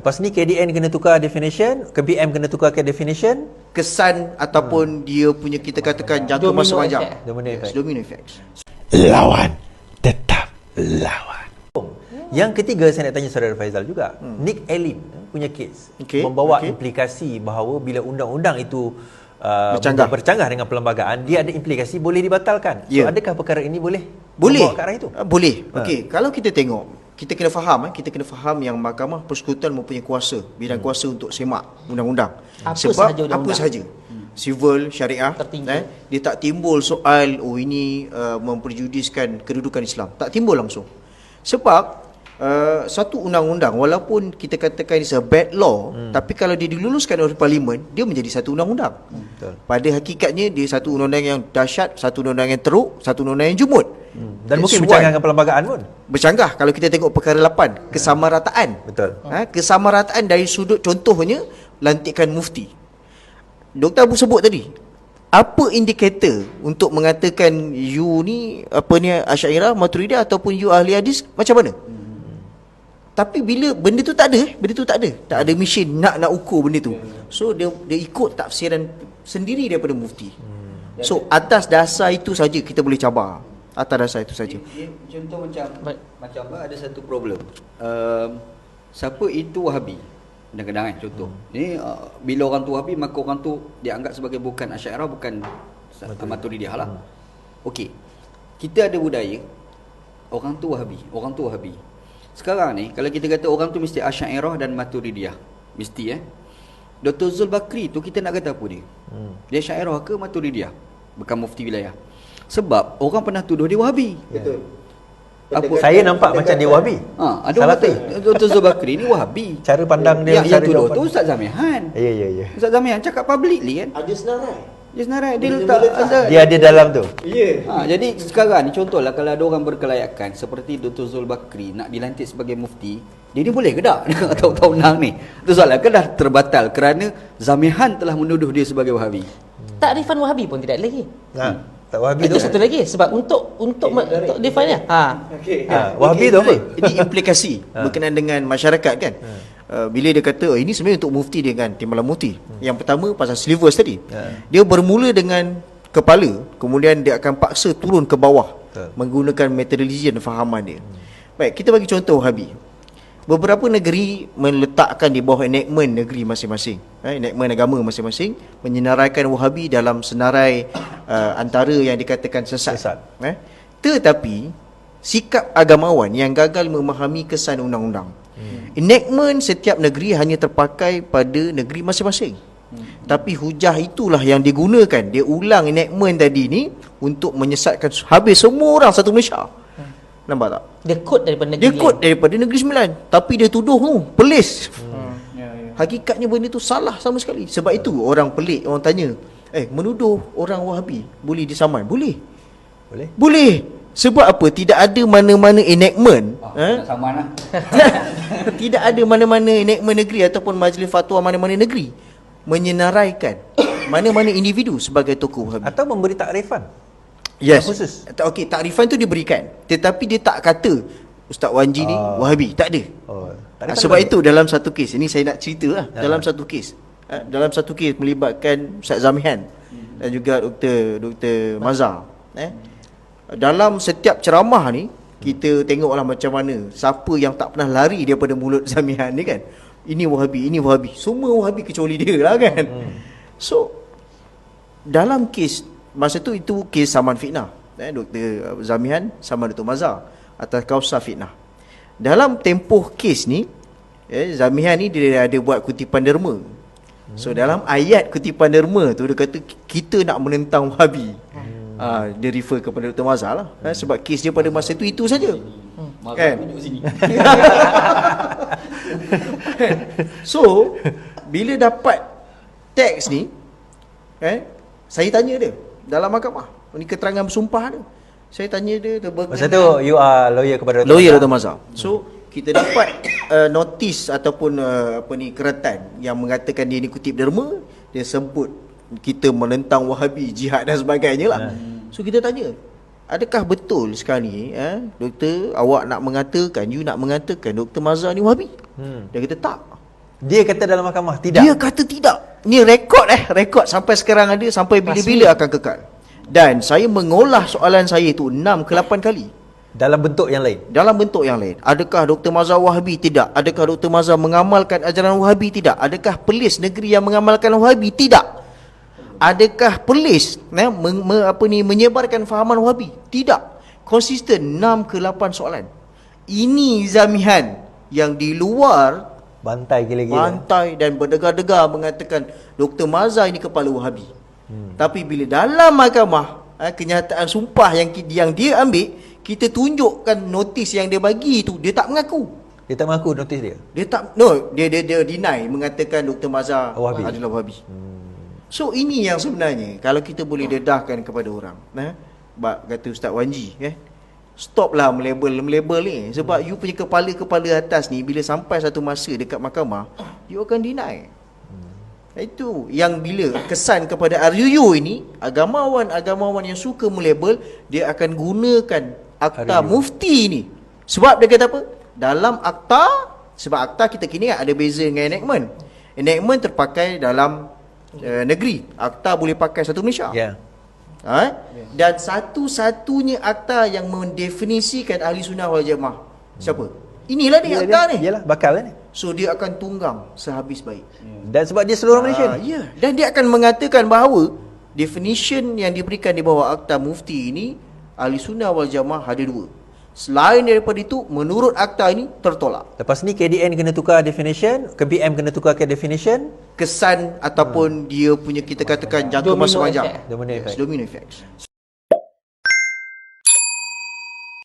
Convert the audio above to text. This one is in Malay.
Lepas ni KDN kena tukar definition, KBM kena tukar ke definition, kesan ataupun dia punya, kita katakan, jangka masa panjang. domino effect. Domino effect. Lawan tetap lawan. Yang ketiga saya nak tanya saudara Faizal juga. Nick Allen punya kes membawa implikasi bahawa bila undang-undang itu bercanggah dengan perlembagaan, dia ada implikasi boleh dibatalkan. So adakah perkara ini boleh membawa ke arah itu? Boleh. Okey, kalau kita tengok, kita kena faham yang Mahkamah Persekutuan mempunyai kuasa, bidang kuasa untuk semak undang-undang. Sebab apa sahaja civil, syariah, dia tak timbul soal ini memperjudiskan kedudukan Islam. Tak timbul langsung. Sebab satu undang-undang, walaupun kita katakan it's a bad law, tapi kalau dia diluluskan oleh Parlimen, dia menjadi satu undang-undang. Pada hakikatnya dia satu undang-undang yang dahsyat, satu undang-undang yang teruk, satu undang-undang yang jumud. Dan mungkin bercanggah dengan perlembagaan pun. Bercanggah kalau kita tengok perkara 8, kesamarataan. Betul. Kesamarataan dari sudut, contohnya lantikan mufti. Dr. Abu sebut tadi, apa indikator untuk mengatakan you ni Asy'ariyah, Maturidiyah ataupun you ahli hadis, macam mana? Tapi bila benda tu tak ada, tak ada mesin nak ukur benda tu. So dia ikut tafsiran sendiri daripada mufti. So atas dasar itu saja kita boleh cabar. Atas dasar itu saja. Contoh macam ada satu problem. Siapa itu Wahabi? Kadang-kadang kan contoh. Ni bila orang tu Wahabi, maka orang tu dianggap sebagai bukan Asy'ariyah, bukan Maturidiyah lah. Okey. Kita ada budaya orang tu Wahabi. Sekarang ni kalau kita kata orang tu mesti Asy'ariyah dan Maturidiyah, mesti Dr. Zul Bakri tu kita nak kata apa dia? Dia Asy'ariyah ke Maturidiyah? Bukan mufti wilayah. Sebab orang pernah tuduh dia Wahabi. Betul. Saya nampak macam dia Wahabi. Ada orang kata Dr. Zul Bakri ni Wahabi. Cara pandang dia, yang tuduh tu Ustaz Zamihan. Ya. Ustaz Zamihan cakap publicly kan? Ada senarai. Dia senarai, dia letak dia ada dalam tu. Jadi sekarang ni contohlah kalau ada orang berkelayakan seperti Dr. Zul Bakri nak dilantik sebagai mufti, dia ni boleh ke tak dengan undang-undang ni? Itu soalan kan dah terbatal kerana Zamihan telah menuduh dia sebagai Wahabi. Takrifan Wahabi pun tidak ada lagi. Tak Wahabi itu tu. satu lagi sebab untuk define-nya. Wahabi tu apa? Ini implikasi berkenaan dengan masyarakat kan. Bila dia kata ini sebenarnya untuk mufti dengan timbalan mufti. Yang pertama pasal syllabus tadi. Dia bermula dengan kepala, kemudian dia akan paksa turun ke bawah menggunakan methodologi dan fahaman dia. Baik, kita bagi contoh Wahabi. Beberapa negeri meletakkan di bawah enactment negeri masing-masing, enactment agama masing-masing, menyenaraikan Wahabi dalam senarai antara yang dikatakan sesat. Tetapi sikap agamawan yang gagal memahami kesan undang-undang. Enactment setiap negeri hanya terpakai pada negeri masing-masing. Tapi hujah itulah yang digunakan. Dia ulang enactment tadi ni untuk menyesatkan habis semua orang satu Malaysia. Nampak tak? Dia kod daripada negeri sembilan. Tapi dia tuduh tu pelis. Hakikatnya benda tu salah sama sekali. Sebab itu orang pelik, orang tanya, menuduh orang Wahabi boleh disaman? Boleh. Sebab apa? Tidak ada mana-mana enactment. Saman lah. Tidak ada mana-mana enactment negeri ataupun majlis fatwa mana-mana negeri menyenaraikan mana-mana individu sebagai tokoh Wahabi. Atau memberi takrifan. Yes. Okey, takrifan tu diberikan, tetapi dia tak kata Ustaz Wanji ni Wahabi, tak ada. Sebab itu dalam satu kes, ini saya nak cerita lah. Dalam satu kes melibatkan Ustaz Zamihan dan juga Dr. Mazhar. Dalam setiap ceramah ni kita tengoklah macam mana siapa yang tak pernah lari daripada mulut Zamihan ni kan. Ini Wahabi. Semua Wahabi kecuali dia lah kan. So dalam kes masa tu itu kes saman fitnah. Dr. Zamihan sama Dr. Mazhar atas kausa fitnah. Dalam tempoh kes ni Zamihan ni dia ada buat kutipan derma. So dalam ayat kutipan derma tu dia kata kita nak menentang Wahabi. Dia refer kepada Dr. Mazhar lah. Sebab kes dia pada masa itu saja. Kan? So bila dapat teks ni saya tanya dia dalam mahkamah, ini keterangan bersumpah dia. Saya tanya dia masa tu you are lawyer kepada Dr. Mazhar. So kita dapat notis ataupun keratan yang mengatakan dia ni kutip derma, dia sebut kita menentang Wahabi, jihad dan sebagainya lah. So kita tanya, adakah betul sekarang ni doktor, awak nak mengatakan, you nak mengatakan Dr. Mazhar ni Wahabi? Dia kata tak. Dia kata dalam mahkamah tidak. Dia kata tidak. Ni rekod sampai sekarang ada, sampai bila-bila akan kekal. Dan saya mengolah soalan saya itu 6 ke 8 kali. Dalam bentuk yang lain. Dalam bentuk yang lain. Adakah Dr. Mazhar Wahabi? Tidak. Adakah Dr. Mazhar mengamalkan ajaran Wahabi? Tidak. Adakah Perlis negeri yang mengamalkan Wahabi? Tidak. Adakah Perlis menyebarkan fahaman Wahabi? Tidak. Konsisten 6 ke 8 soalan. Ini Zamihan yang di luar Bantai gila-gila. bantai dan berdegar-degar mengatakan Dr. Mazhar ini kepala Wahabi. Tapi bila dalam mahkamah, kenyataan sumpah yang dia ambil, kita tunjukkan notis yang dia bagi itu, dia tak mengaku. Dia tak mengaku notis dia. Dia deny, mengatakan Dr. Mazhar Wahabi. adalah Wahabi. So ini yang sebenarnya kalau kita boleh dedahkan kepada orang, kata Ustaz Wanji, stoplah melabel ni, sebab you punya kepala-kepala atas ni bila sampai satu masa dekat mahkamah, you akan deny. Itu yang bila kesan kepada RUU ini, agamawan yang suka melabel, dia akan gunakan akta RUU. mufti ni. Sebab dia kata apa? Dalam akta, sebab akta kita kini ada beza dengan enactment. Enactment terpakai dalam negeri, akta boleh pakai satu Malaysia. Ya. Dan satu-satunya akta yang mendefinisikan ahli sunnah wal jamaah siapa? Inilah ni akta ni. Yalah, bakal ni. So dia akan tunggang sehabis baik. Dan sebab dia seluruh Malaysia ni. Ya. Dan dia akan mengatakan bahawa definition yang diberikan di bawah akta mufti ini, ahli sunnah wal jamaah ada 2. Selain daripada itu, menurut akta ini tertolak. Lepas ni KDN kena tukar definition, KBM kena tukar ke definition, Kesan ataupun dia punya, kita katakan, jangka Domino masa panjang. effect. Domino effect. Domino effect.